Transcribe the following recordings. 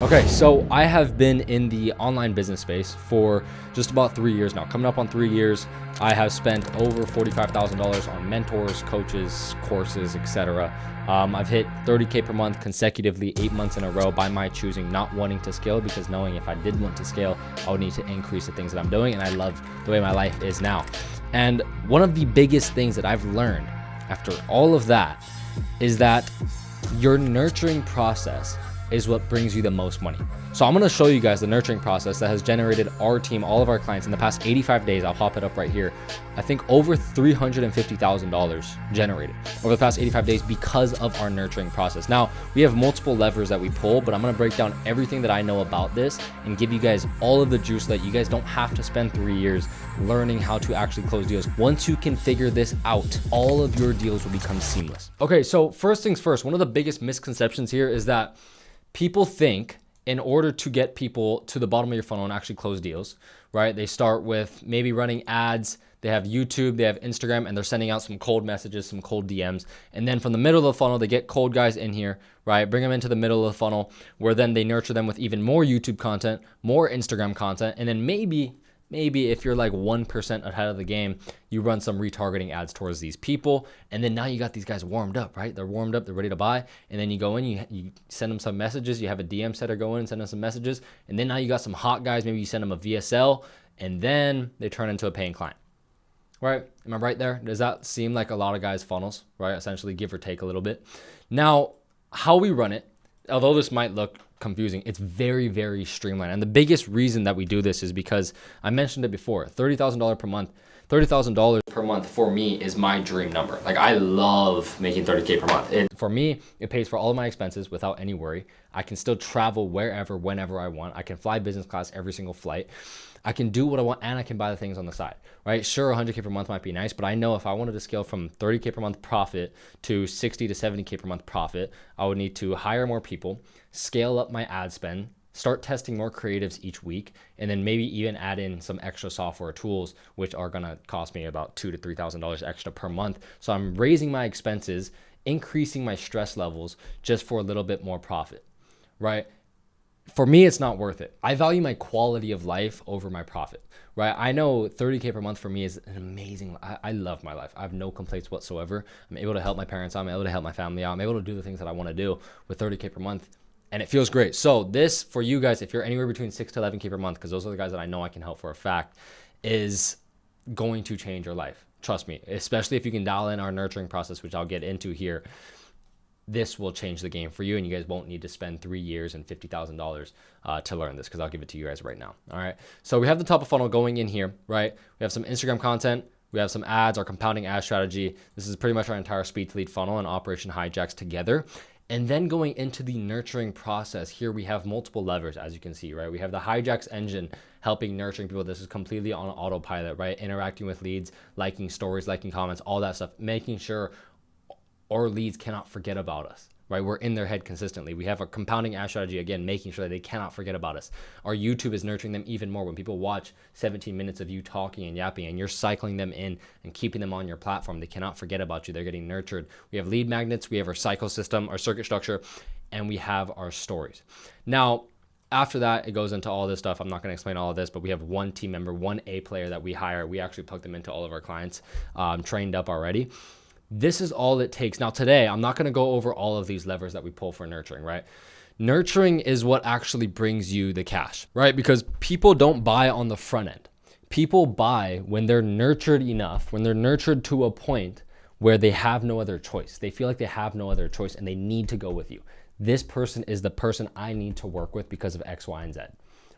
Okay, so I have been in the online business space for just about 3 years now. Coming up on 3 years, I have spent over $45,000 on mentors, coaches, courses, etc. I've hit 30K per month consecutively 8 months in a row by my choosing, not wanting to scale, because knowing if I did want to scale, I would need to increase the things that I'm doing, and I love the way my life is now. And one of the biggest things that I've learned after all of that is that your nurturing process is what brings you the most money. So I'm gonna show you guys the nurturing process that has generated our team, all of our clients in the past 85 days. I'll pop it up right here. I think over $350,000 generated over the past 85 days because of our nurturing process. Now, we have multiple levers that we pull, but I'm gonna break down everything that I know about this and give you guys all of the juice so that you guys don't have to spend 3 years learning how to actually close deals. Once you can figure this out, all of your deals will become seamless. Okay, so first things first, one of the biggest misconceptions here is that people think in order to get people to the bottom of your funnel and actually close deals, right? They start with maybe running ads, they have YouTube, they have Instagram, and they're sending out some cold messages, some cold DMs. And then from the middle of the funnel, they get cold guys in here, right? Bring them into the middle of the funnel where then they nurture them with even more YouTube content, more Instagram content, and then maybe if you're like 1% ahead of the game, you run some retargeting ads towards these people. And then now you got these guys warmed up, right? They're warmed up, they're ready to buy. And then you go in, you send them some messages. You have a DM setter go in and send them some messages. And then now you got some hot guys. Maybe you send them a VSL and then they turn into a paying client, right? Am I right there? Does that seem like a lot of guys' funnels, right? Essentially give or take a little bit. Now, how we run it, although this might look confusing, it's very, very streamlined. And the biggest reason that we do this is because I mentioned it before, $30,000 per month. $30,000 per month for me is my dream number. Like, I love making 30K per month. For me, it pays for all of my expenses without any worry. I can still travel wherever, whenever I want. I can fly business class every single flight. I can do what I want, and I can buy the things on the side, right? Sure, 100K per month might be nice, but I know if I wanted to scale from 30K per month profit to 60 to 70K per month profit, I would need to hire more people, scale up my ad spend, start testing more creatives each week, and then maybe even add in some extra software tools, which are gonna cost me about $2,000 to $3,000 extra per month. So I'm raising my expenses, increasing my stress levels just for a little bit more profit, right? For me, it's not worth it. I value my quality of life over my profit, right? I know 30K per month for me is an amazing, I love my life. I have no complaints whatsoever. I'm able to help my parents out. I'm able to help my family out. I'm able to do the things that I want to do with 30K per month. And it feels great. So this, for you guys, if you're anywhere between 6 to 11K per month, because those are the guys that I know I can help for a fact, is going to change your life. Trust me, especially if you can dial in our nurturing process, which I'll get into here. This will change the game for you, and you guys won't need to spend 3 years and $50,000 to learn this, because I'll give it to you guys right now. All right. So we have the top of funnel going in here, right? We have some Instagram content. We have some ads, our compounding ad strategy. This is pretty much our entire speed to lead funnel and Operation Hijacks together. And then going into the nurturing process, here we have multiple levers, as you can see, right? We have the Hijacks engine helping nurturing people. This is completely on autopilot, right? Interacting with leads, liking stories, liking comments, all that stuff, making sure our leads cannot forget about us, right? We're in their head consistently. We have a compounding ad strategy, again, making sure that they cannot forget about us. Our YouTube is nurturing them even more. When people watch 17 minutes of you talking and yapping and you're cycling them in and keeping them on your platform, they cannot forget about you. They're getting nurtured. We have lead magnets, we have our cycle system, our circuit structure, and we have our stories. Now, after that, it goes into all this stuff. I'm not going to explain all of this, but we have one team member, one A player that we hire. We actually plug them into all of our clients, trained up already. This is all it takes. Now today, I'm not going to go over all of these levers that we pull for nurturing, right? Nurturing is what actually brings you the cash, right? Because people don't buy on the front end. People buy when they're nurtured enough, when they're nurtured to a point where they have no other choice. They feel like they have no other choice and they need to go with you. This person is the person I need to work with because of X, Y, and Z,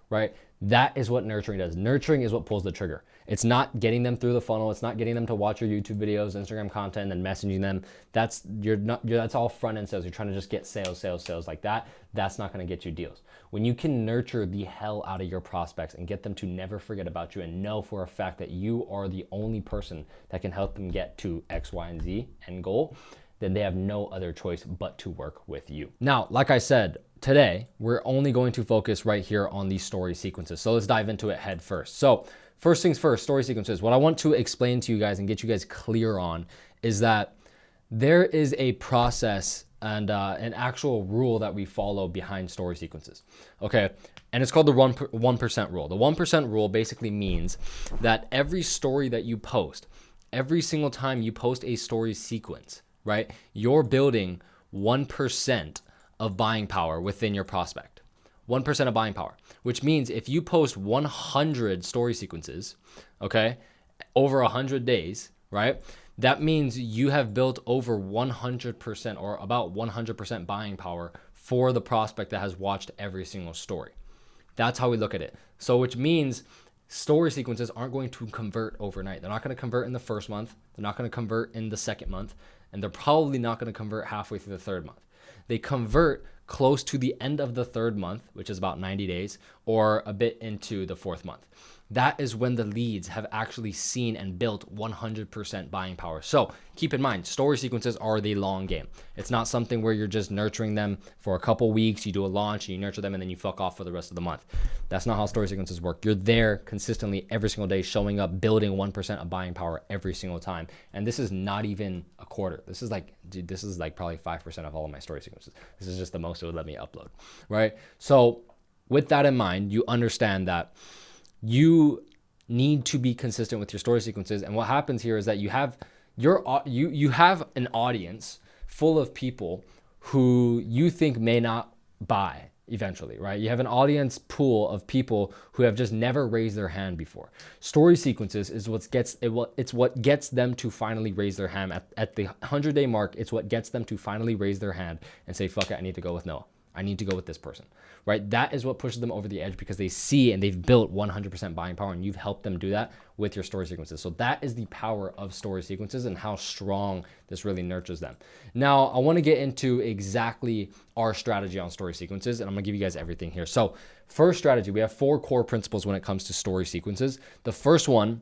right? That is what nurturing does. Nurturing is what pulls the trigger. It's not getting them through the funnel. It's not getting them to watch your YouTube videos, Instagram content, and then messaging them. That's all front end sales. You're trying to just get sales like that. That's not going to get you deals. When you can nurture the hell out of your prospects and get them to never forget about you and know for a fact that you are the only person that can help them get to X, Y, and Z end goal, then they have no other choice but to work with you. Now, like I said, today, we're only going to focus right here on these story sequences. So let's dive into it head first. So first things first, story sequences. What I want to explain to you guys and get you guys clear on is that there is a process and an actual rule that we follow behind story sequences. Okay. And it's called the 1% rule. The 1% rule basically means that every story that you post, every single time you post a story sequence, right, you're building 1% of buying power within your prospect. 1% of buying power, which means if you post 100 story sequences, okay, over 100 days, right, that means you have built over 100% or about 100% buying power for the prospect that has watched every single story. That's how we look at it. So which means story sequences aren't going to convert overnight. They're not going to convert in the first month. They're not going to convert in the second month. And they're probably not going to convert halfway through the third month. They convert close to the end of the third month, which is about 90 days, or a bit into the fourth month. That is when the leads have actually seen and built 100% buying power. So keep in mind, story sequences are the long game. It's not something where you're just nurturing them for a couple weeks, you do a launch, you nurture them, and then you fuck off for the rest of the month. That's not how story sequences work. You're there consistently every single day, showing up, building 1% of buying power every single time. And this is not even a quarter. This is like, dude, this is like probably 5% of all of my story sequences. This is just the most it would let me upload, right? So with that in mind, you understand that you need to be consistent with your story sequences. And what happens here is that you have you have an audience full of people who you think may not buy eventually, right? You have an audience pool of people who have just never raised their hand before. Story sequences is it's what gets them to finally raise their hand at the 100-day mark. It's what gets them to finally raise their hand and say, fuck it, I need to go with Noah. I need to go with this person, right? That is what pushes them over the edge because they see and they've built 100% buying power, and you've helped them do that with your story sequences. So that is the power of story sequences and how strong this really nurtures them. Now, I want to get into exactly our strategy on story sequences, and I'm going to give you guys everything here. So first strategy, we have 4 core principles when it comes to story sequences. The first one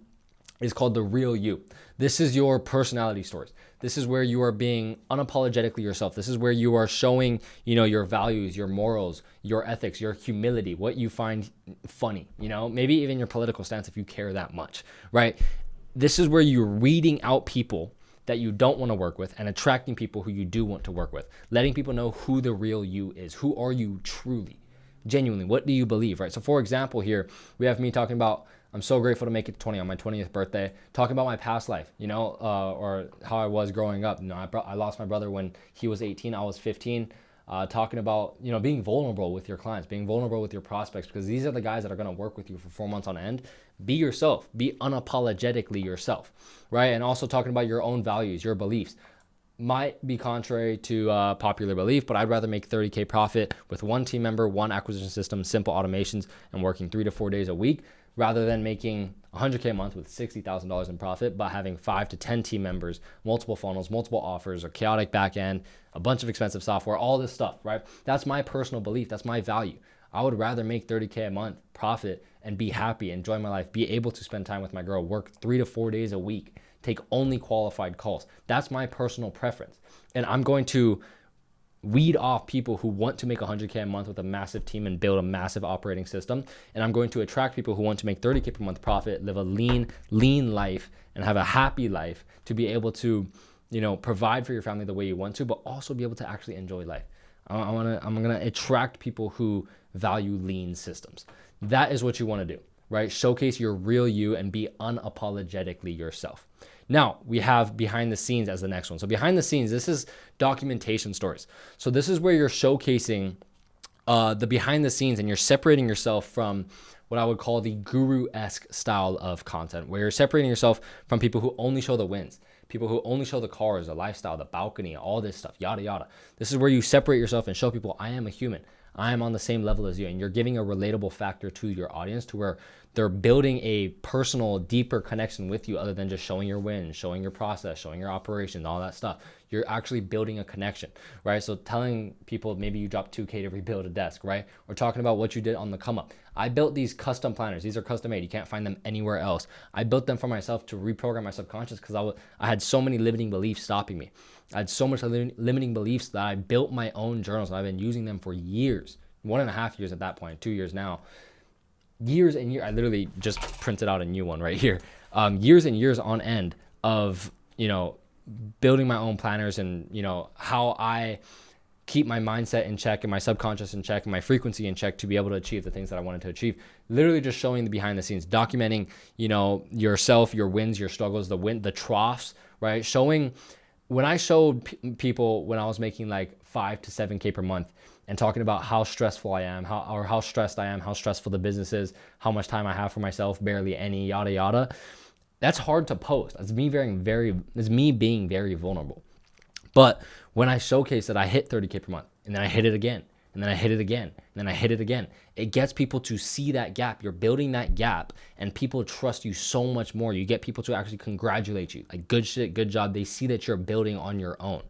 is called the real you. This is your personality stories. This is where you are being unapologetically yourself. This is where you are showing, your values, your morals, your ethics, your humility, what you find funny, maybe even your political stance if you care that much, right? This is where you're weeding out people that you don't want to work with and attracting people who you do want to work with, letting people know who the real you is. Who are you truly? Genuinely, what do you believe, right? So for example, here we have me talking about, I'm so grateful to make it to 20 on my 20th birthday, talking about my past life, or how I was growing up. I lost my brother when he was 18, I was 15, talking about, being vulnerable with your clients, being vulnerable with your prospects, because these are the guys that are going to work with you for 4 months on end. Be yourself, be unapologetically yourself, right? And also talking about your own values, your beliefs. Might be contrary to popular belief, but I'd rather make 30K profit with 1 team member, 1 acquisition system, simple automations, and working 3 to 4 days a week, rather than making 100K a month with $60,000 in profit, but having 5 to 10 team members, multiple funnels, multiple offers, a chaotic back end, a bunch of expensive software, all this stuff, right? That's my personal belief. That's my value. I would rather make 30K a month profit and be happy, enjoy my life, be able to spend time with my girl, work 3 to 4 days a week, take only qualified calls. That's my personal preference. And I'm going to weed off people who want to make 100K a month with a massive team and build a massive operating system. And I'm going to attract people who want to make 30K per month profit, live a lean life, and have a happy life to be able to, provide for your family the way you want to, but also be able to actually enjoy life. I'm going to attract people who value lean systems. That is what you want to do, right? Showcase your real you and be unapologetically yourself. Now, we have behind the scenes as the next one. So behind the scenes, this is documentation stories. So this is where you're showcasing the behind the scenes, and you're separating yourself from what I would call the guru-esque style of content, where you're separating yourself from people who only show the wins, people who only show the cars, the lifestyle, the balcony, all this stuff, yada, yada. This is where you separate yourself and show people, I am a human. I am on the same level as you. And you're giving a relatable factor to your audience to where they're building a personal, deeper connection with you other than just showing your wins, showing your process, showing your operations, all that stuff. You're actually building a connection, right? So telling people maybe you dropped 2K to rebuild a desk, right? Or talking about what you did on the come up. I built these custom planners. These are custom made. You can't find them anywhere else. I built them for myself to reprogram my subconscious because I had so many limiting beliefs stopping me. I had so much limiting beliefs that I built my own journals. And I've been using them for years, 1.5 years at that point, 2 years now. Years and years. I literally just printed out a new one right here. Years and years on end of, building my own planners and, how I keep my mindset in check and my subconscious in check and my frequency in check to be able to achieve the things that I wanted to achieve. Literally just showing the behind the scenes, documenting, you know, yourself, your wins, your struggles, the troughs, right? Showing, when I showed people when I was making like 5 to 7K per month and talking about how stressful I am, how stressed I am, how stressful the business is, how much time I have for myself, barely any, yada, yada. That's hard to post. It's me being very vulnerable. But when I showcase that I hit 30K per month, and then I hit it again, and then I hit it again, and then I hit it again, it gets people to see that gap. You're building that gap, and people trust you so much more. You get people to actually congratulate you. Like, good shit, good job. They see that you're building on your own,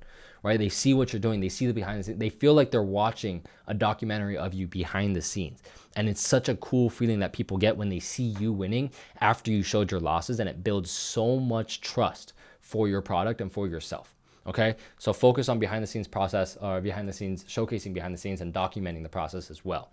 right? They see what you're doing. They see the behind the scenes. They feel like they're watching a documentary of you behind the scenes. And it's such a cool feeling that people get when they see you winning after you showed your losses, and it builds so much trust for your product and for yourself. Okay, so focus on behind the scenes process, or behind the scenes, showcasing behind the scenes and documenting the process as well.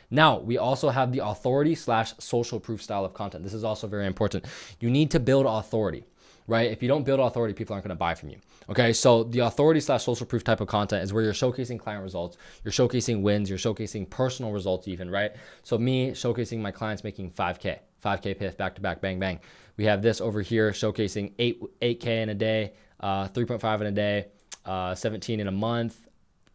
Now, we also have the authority / social proof style of content. This is also very important. You need to build authority, right? If you don't build authority, people aren't going to buy from you. Okay, so the authority / social proof type of content is where you're showcasing client results, you're showcasing wins, you're showcasing personal results even, right? So me showcasing my clients making 5K PIF back to back, bang, bang. We have this over here showcasing 8K in a day, 3.5 in a day, 17 in a month,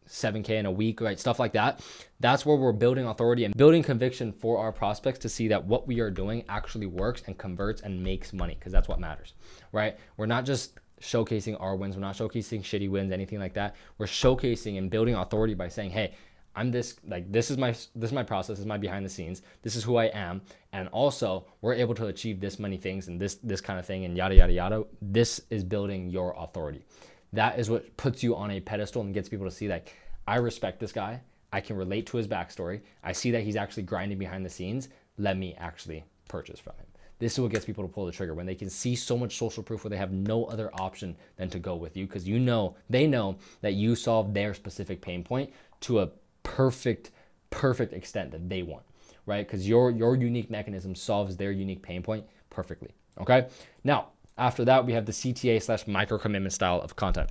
7K in a week, right? Stuff like that. That's where we're building authority and building conviction for our prospects to see that what we are doing actually works and converts and makes money, because that's what matters, right? We're not just showcasing our wins. We're not showcasing shitty wins, anything like that. We're showcasing and building authority by saying, hey, I'm this, like, this is my process, this is my behind the scenes, this is who I am, and also we're able to achieve this many things and this kind of thing and yada yada yada. This is building your authority. That is what puts you on a pedestal and gets people to see, like, I respect this guy, I can relate to his backstory, I see that he's actually grinding behind the scenes, let me actually purchase from him. This is what gets people to pull the trigger, when they can see so much social proof where they have no other option than to go with you, because they know that you solve their specific pain point to a perfect extent that they want, right? Because your unique mechanism solves their unique pain point perfectly. Okay, now after that we have the CTA / micro commitment style of content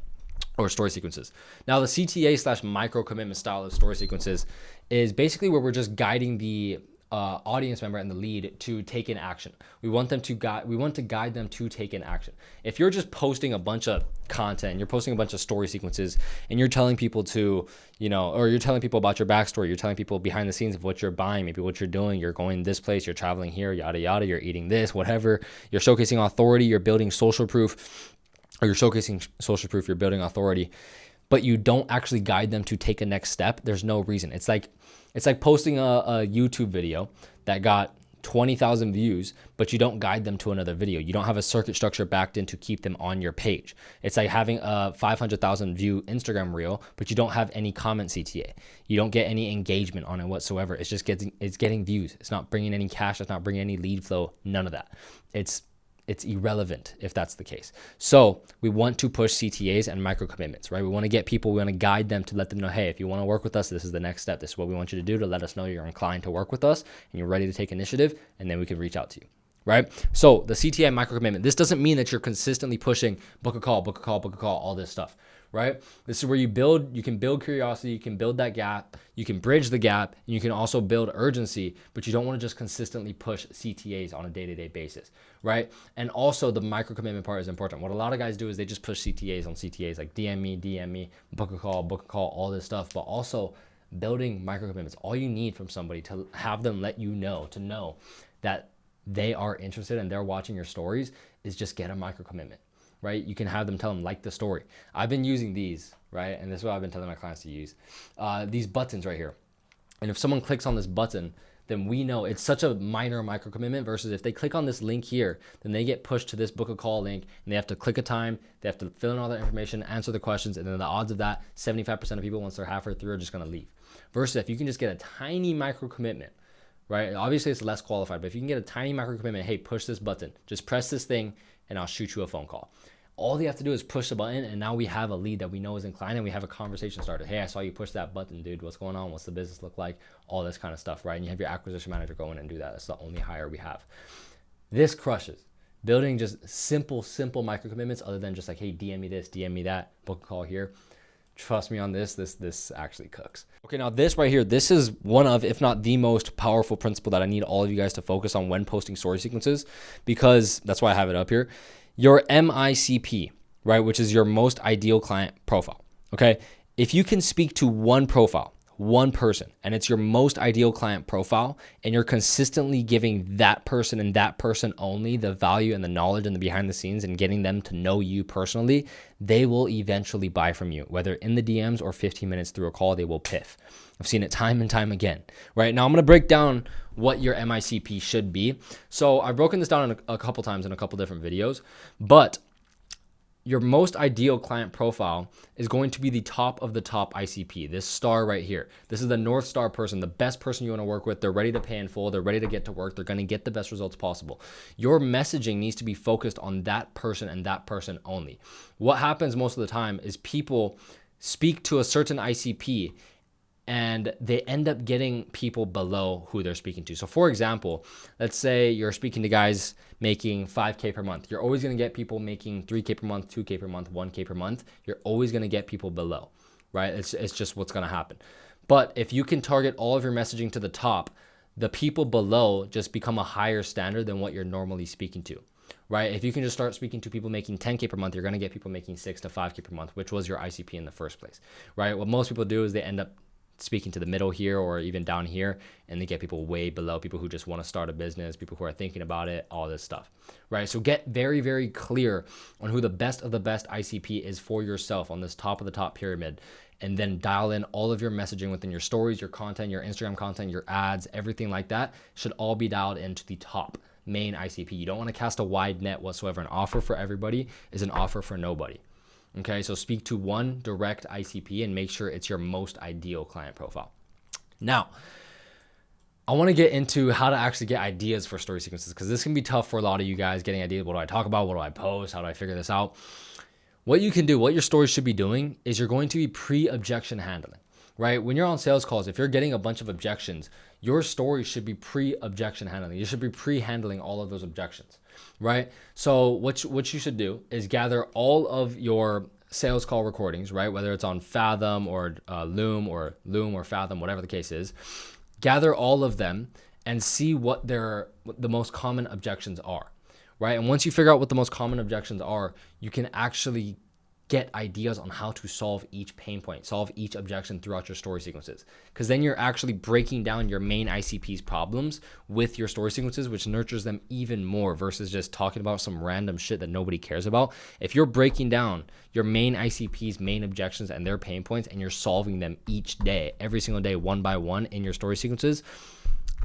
or story sequences. Now the CTA / micro commitment style of story sequences is basically where we're just guiding the audience member and the lead to take in action. We want to guide them to take in action. If you're just posting a bunch of content, you're posting a bunch of story sequences, and you're telling people to, or you're telling people about your backstory, you're telling people behind the scenes of what you're buying, maybe what you're doing, you're going this place, you're traveling here, yada yada, you're eating this, whatever. You're showcasing authority, you're building social proof, or you're showcasing social proof, you're building authority, but you don't actually guide them to take a next step. There's no reason. It's like posting a YouTube video that got 20,000 views, but you don't guide them to another video. You don't have a circuit structure backed in to keep them on your page. It's like having a 500,000 view Instagram reel, but you don't have any comment CTA. You don't get any engagement on it whatsoever. It's just getting views. It's not bringing any cash. It's not bringing any lead flow. None of that. It's irrelevant if that's the case. So we want to push CTAs and micro commitments, right? We want to get people, we want to guide them to let them know, hey, if you want to work with us, this is the next step. This is what we want you to do to let us know you're inclined to work with us and you're ready to take initiative, and then we can reach out to you, right? So the CTA and micro commitment, this doesn't mean that you're consistently pushing book a call, all this stuff, right? This is where you can build curiosity, you can build that gap, you can bridge the gap, and you can also build urgency, but you don't want to just consistently push CTAs on a day-to-day basis, right? And also the micro commitment part is important. What a lot of guys do is they just push CTAs on CTAs, like DM me, book a call, all this stuff, but also building micro commitments. All you need from somebody to have them let you know, to know that they are interested and they're watching your stories, is just get a micro commitment. Right? You can have them tell them, like the story. I've been using these, right? And this is what I've been telling my clients to use. These buttons right here. And if someone clicks on this button, then we know it's such a minor micro commitment versus if they click on this link here, then they get pushed to this book a call link and they have to click a time, they have to fill in all that information, answer the questions, and then the odds of that, 75% of people once they're halfway through are just gonna leave. Versus if you can just get a tiny micro commitment, right? Obviously it's less qualified, but if you can get a tiny micro commitment, hey, push this button, just press this thing, and I'll shoot you a phone call. All you have to do is push the button, and now we have a lead that we know is inclined, and we have a conversation started. Hey, I saw you push that button, dude. What's going on? What's the business look like? All this kind of stuff, right? And you have your acquisition manager go in and do that. That's the only hire we have. This crushes. Building just simple micro commitments other than just like, hey, DM me this, DM me that, book a call here. Trust me on this. This actually cooks. Okay, now this right here, this is one of, if not the most powerful principle that I need all of you guys to focus on when posting story sequences, because that's why I have it up here. Your MICP, right, which is your most ideal client profile. Okay, if you can speak to one profile, one person, and it's your most ideal client profile, and you're consistently giving that person and that person only the value and the knowledge and the behind the scenes and getting them to know you personally, they will eventually buy from you, whether in the DMs or 15 minutes through a call, they will piff. I've seen it time and time again, right? Now I'm going to break down what your MICP should be. So I've broken this down a couple times in a couple different videos, but your most ideal client profile is going to be the top of the top ICP, this star right here. This is the North Star person, the best person you want to work with. They're ready to pay in full. They're ready to get to work. They're going to get the best results possible. Your messaging needs to be focused on that person and that person only. What happens most of the time is people speak to a certain ICP and they end up getting people below who they're speaking to. So for example, let's say you're speaking to guys making 5K per month. You're always going to get people making 3K per month, 2K per month, 1K per month. You're always going to get people below, right? It's just what's going to happen. But if you can target all of your messaging to the top, the people below just become a higher standard than what you're normally speaking to, right? If you can just start speaking to people making 10K per month, you're going to get people making 6 to 5K per month, which was your ICP in the first place, right? What most people do is they end up speaking to the middle here or even down here, and they get people way below, people who just want to start a business, people who are thinking about it, all this stuff, right? So get very, very clear on who the best of the best ICP is for yourself on this top of the top pyramid, and then dial in all of your messaging within your stories, your content, your Instagram content, your ads, everything like that should all be dialed into the top main ICP. You don't want to cast a wide net whatsoever. An offer for everybody is an offer for nobody. Okay, so speak to one direct ICP and make sure it's your most ideal client profile. Now, I want to get into how to actually get ideas for story sequences, because this can be tough for a lot of you guys getting ideas. What do I talk about? What do I post? How do I figure this out? What you can do, what your story should be doing is you're going to be pre-objection handling, right? When you're on sales calls, if you're getting a bunch of objections, your story should be pre-objection handling. You should be pre-handling all of those objections, right? So what you should do is gather all of your sales call recordings, right? Whether it's on Fathom or Loom or Fathom, whatever the case is, gather all of them and see what the most common objections are, right? And once you figure out what the most common objections are, you can actually get ideas on how to solve each pain point, solve each objection throughout your story sequences. Because then you're actually breaking down your main ICP's problems with your story sequences, which nurtures them even more versus just talking about some random shit that nobody cares about. If you're breaking down your main ICP's main objections and their pain points, and you're solving them each day, every single day, one by one in your story sequences,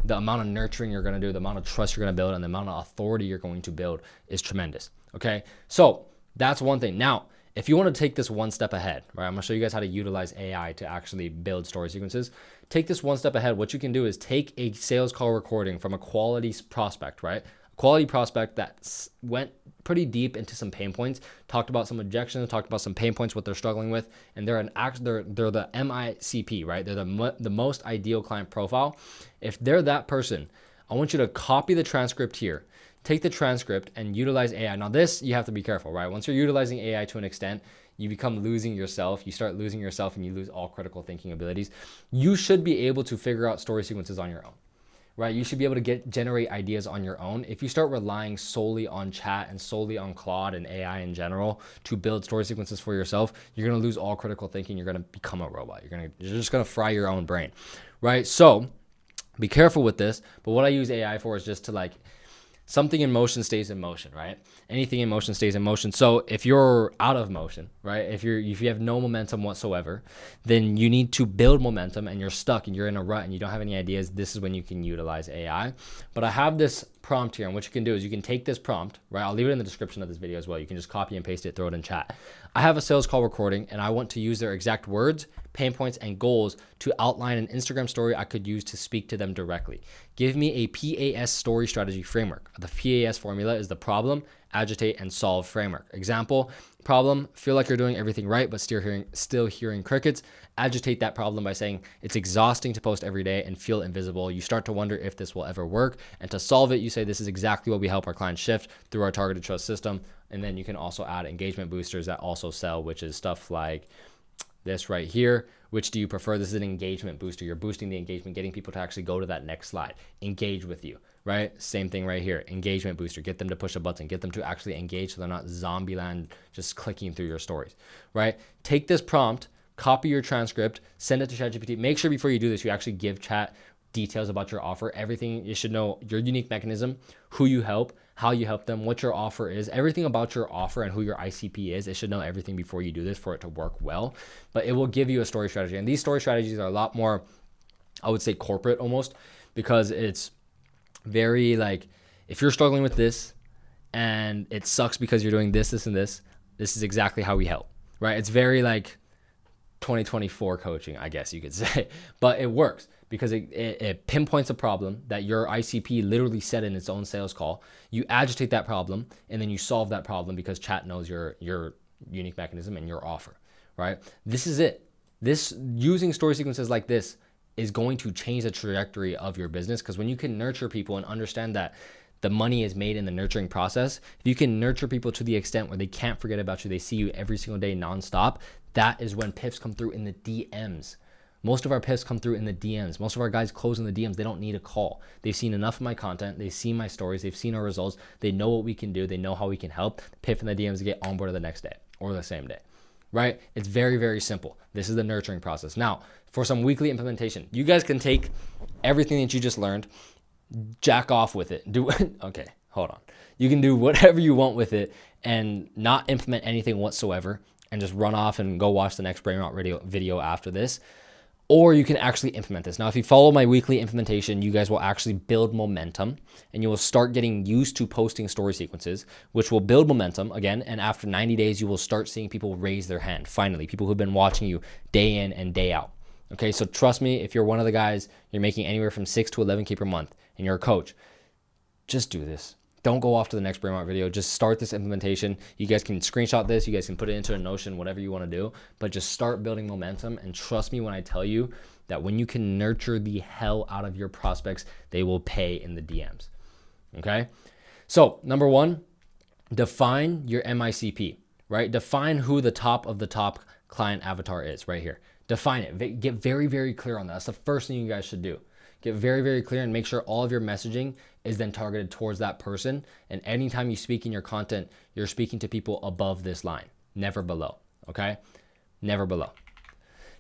the amount of nurturing you're going to do, the amount of trust you're going to build, and the amount of authority you're going to build is tremendous. Okay, so that's one thing. Now, if you want to take this one step ahead, right, I'm going to show you guys how to utilize AI to actually build story sequences. Take this one step ahead. What you can do is take a sales call recording from a quality prospect, right? A quality prospect that went pretty deep into some pain points, talked about some objections, talked about some pain points, what they're struggling with, and they're the MICP, right? They're the most ideal client profile. If they're that person, I want you to copy the transcript here. Take the transcript and utilize AI. Now this, you have to be careful, right? Once you're utilizing AI to an extent, you become losing yourself. You start losing yourself and you lose all critical thinking abilities. You should be able to figure out story sequences on your own, right? You should be able to generate ideas on your own. If you start relying solely on chat and solely on Claude and AI in general to build story sequences for yourself, you're going to lose all critical thinking. You're going to become a robot. You're just going to fry your own brain, right? So be careful with this. But what I use AI for is just to like, something in motion stays in motion, right? Anything in motion stays in motion. So if you're out of motion, right? If you have no momentum whatsoever, then you need to build momentum and you're stuck and you're in a rut and you don't have any ideas. This is when you can utilize AI. But I have this prompt here, and what you can do is you can take this prompt, right? I'll leave it in the description of this video as well. You can just copy and paste it, throw it in chat. I have a sales call recording and I want to use their exact words, pain points, and goals to outline an Instagram story I could use to speak to them directly. Give me a PAS story strategy framework. The PAS formula is the problem, agitate, and solve framework. Example, problem, feel like you're doing everything right, but still hearing crickets. Agitate that problem by saying it's exhausting to post every day and feel invisible. You start to wonder if this will ever work. And to solve it, you say this is exactly what we help our clients shift through our targeted trust system. And then you can also add engagement boosters that also sell, which is stuff like this right here. Which do you prefer? This is an engagement booster. You're boosting the engagement, getting people to actually go to that next slide, engage with you, right? Same thing right here, engagement booster. Get them to push a button, get them to actually engage so they're not zombie land just clicking through your stories, right? Take this prompt, copy your transcript, send it to ChatGPT. Make sure before you do this, you actually give Chat details about your offer, everything you should know, your unique mechanism, who you help, how you help them, what your offer is, everything about your offer and who your ICP is. It should know everything before you do this for it to work well, but it will give you a story strategy. And these story strategies are a lot more, I would say, corporate almost, because it's very like, if you're struggling with this and it sucks because you're doing this, this, and this is exactly how we help, right? It's very like 2024 coaching, I guess you could say, but it works because it pinpoints a problem that your ICP literally said in its own sales call. You agitate that problem and then you solve that problem because Chat knows your unique mechanism and your offer, right? This is it. This, using story sequences like this, is going to change the trajectory of your business, because when you can nurture people and understand that the money is made in the nurturing process, if you can nurture people to the extent where they can't forget about you, they see you every single day nonstop, that is when PIFs come through in the DMs. Most of our PIFs come through in the DMs. Most of our guys close in the DMs. They don't need a call. They've seen enough of my content. They've seen my stories. They've seen our results. They know what we can do. They know how we can help. PIF in the DMs to get onboarded the next day or the same day, right? It's very, very simple. This is the nurturing process. Now, for some weekly implementation, you guys can take everything that you just learned, jack off with it. Okay, hold on. You can do whatever you want with it and not implement anything whatsoever and just run off and go watch the next Brainrot video after this. Or you can actually implement this. Now, if you follow my weekly implementation, you guys will actually build momentum and you will start getting used to posting story sequences, which will build momentum again. And after 90 days, you will start seeing people raise their hand. Finally, people who've been watching you day in and day out. Okay, so trust me, if you're one of the guys, you're making anywhere from 6 to 11K per month and you're a coach, just do this. Don't go off to the next Brainrot video. Just start this implementation. You guys can screenshot this. You guys can put it into a Notion, whatever you want to do, but just start building momentum. And trust me when I tell you that when you can nurture the hell out of your prospects, they will pay in the DMs. Okay? So number one, define your MICP, right? Define who the top of the top client avatar is right here. Define it. Get very, very clear on that. That's the first thing you guys should do. Get very, very clear and make sure all of your messaging is then targeted towards that person. And anytime you speak in your content, you're speaking to people above this line, never below, okay? Never below.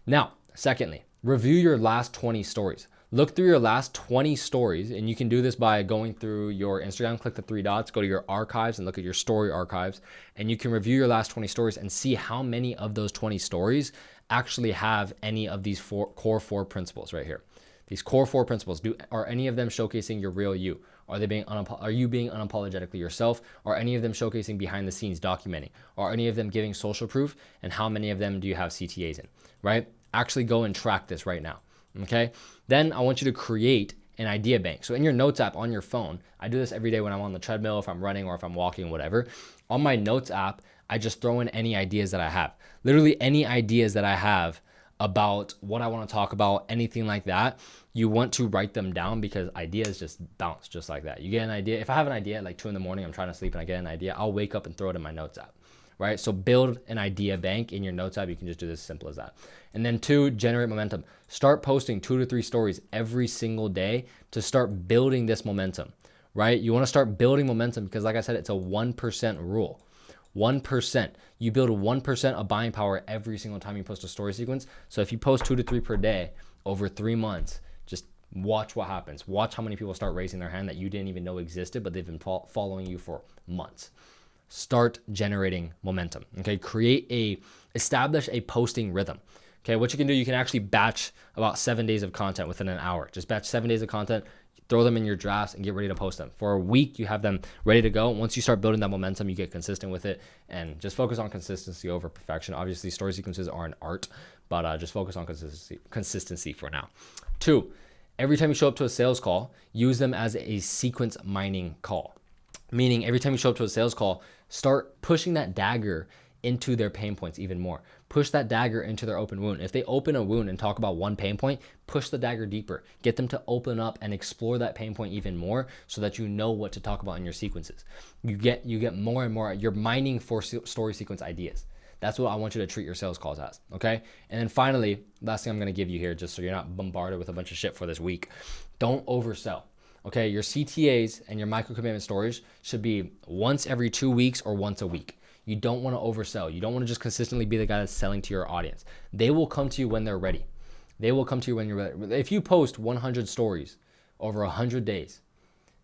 Now, secondly, review your last 20 stories. Look through your last 20 stories, and you can do this by going through your Instagram, click the 3 dots, go to your archives and look at your story archives, and you can review your last 20 stories and see how many of those 20 stories actually have any of these core four principles right here. These core 4 principles, are any of them showcasing your real you? Are you being unapologetically yourself? Are any of them showcasing behind the scenes documenting? Are any of them giving social proof? And how many of them do you have CTAs in, right? Actually go and track this right now, okay? Then I want you to create an idea bank. So in your notes app on your phone, I do this every day when I'm on the treadmill, if I'm running or if I'm walking, whatever. On my notes app, I just throw in any ideas that I have. Literally any ideas that I have about what I want to talk about, anything like that. You want to write them down because ideas just bounce just like that. You get an idea. If I have an idea at like 2 in the morning, I'm trying to sleep and I get an idea, I'll wake up and throw it in my notes app, right? So build an idea bank in your notes app. You can just do this as simple as that. And then 2, generate momentum. Start posting 2 to 3 stories every single day to start building this momentum, right? You want to start building momentum because like I said, it's a 1% rule. 1%. You build 1% of buying power every single time you post a story sequence. So if you post 2 to 3 per day over 3 months, just watch what happens. Watch how many people start raising their hand that you didn't even know existed, but they've been following you for months. Start generating momentum. Okay, establish a posting rhythm. Okay, what you can do, you can actually batch about 7 days of content within an hour. Just batch 7 days of content, throw them in your drafts and get ready to post them. For a week, you have them ready to go. Once you start building that momentum, you get consistent with it and just focus on consistency over perfection. Obviously, story sequences are an art, but just focus on consistency for now. 2, every time you show up to a sales call, use them as a sequence mining call. Meaning every time you show up to a sales call, start pushing that dagger into their pain points even more. Push that dagger into their open wound. If they open a wound and talk about one pain point, push the dagger deeper. Get them to open up and explore that pain point even more so that you know what to talk about in your sequences. You get more and more. You're mining for story sequence ideas. That's what I want you to treat your sales calls as, okay? And then finally, last thing I'm gonna give you here, just so you're not bombarded with a bunch of shit for this week, don't oversell. Okay, your CTAs and your micro commitment stories should be once every 2 weeks or once a week. You don't want to oversell. You don't want to just consistently be the guy that's selling to your audience. They will come to you when they're ready. They will come to you when you're ready. If you post 100 stories over 100 days,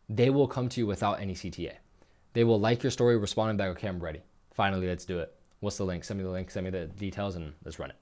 they will come to you without any CTA. They will like your story, respond back, okay, I'm ready. Finally, let's do it. What's the link? Send me the link, send me the details, and let's run it.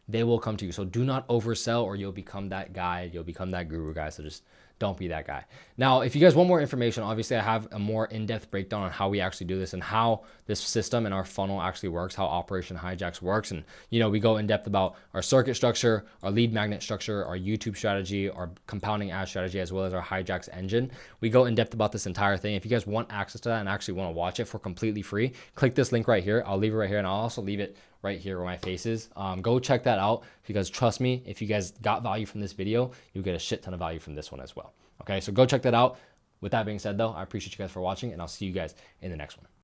They will come to you. So do not oversell or you'll become that guy. You'll become that guru guy. So just don't be that guy. Now, if you guys want more information, obviously I have a more in-depth breakdown on how we actually do this and how this system and our funnel actually works, how Operation Hijacks works. And, we go in depth about our circuit structure, our lead magnet structure, our YouTube strategy, our compounding ad strategy, as well as our hijacks engine. We go in depth about this entire thing. If you guys want access to that and actually want to watch it for completely free, click this link right here. I'll leave it right here, and I'll also leave it right here where my face is. Go check that out, because trust me, if you guys got value from this video, you'll get a shit ton of value from this one as well. Okay, so go check that out. With that being said though, I appreciate you guys for watching, and I'll see you guys in the next one.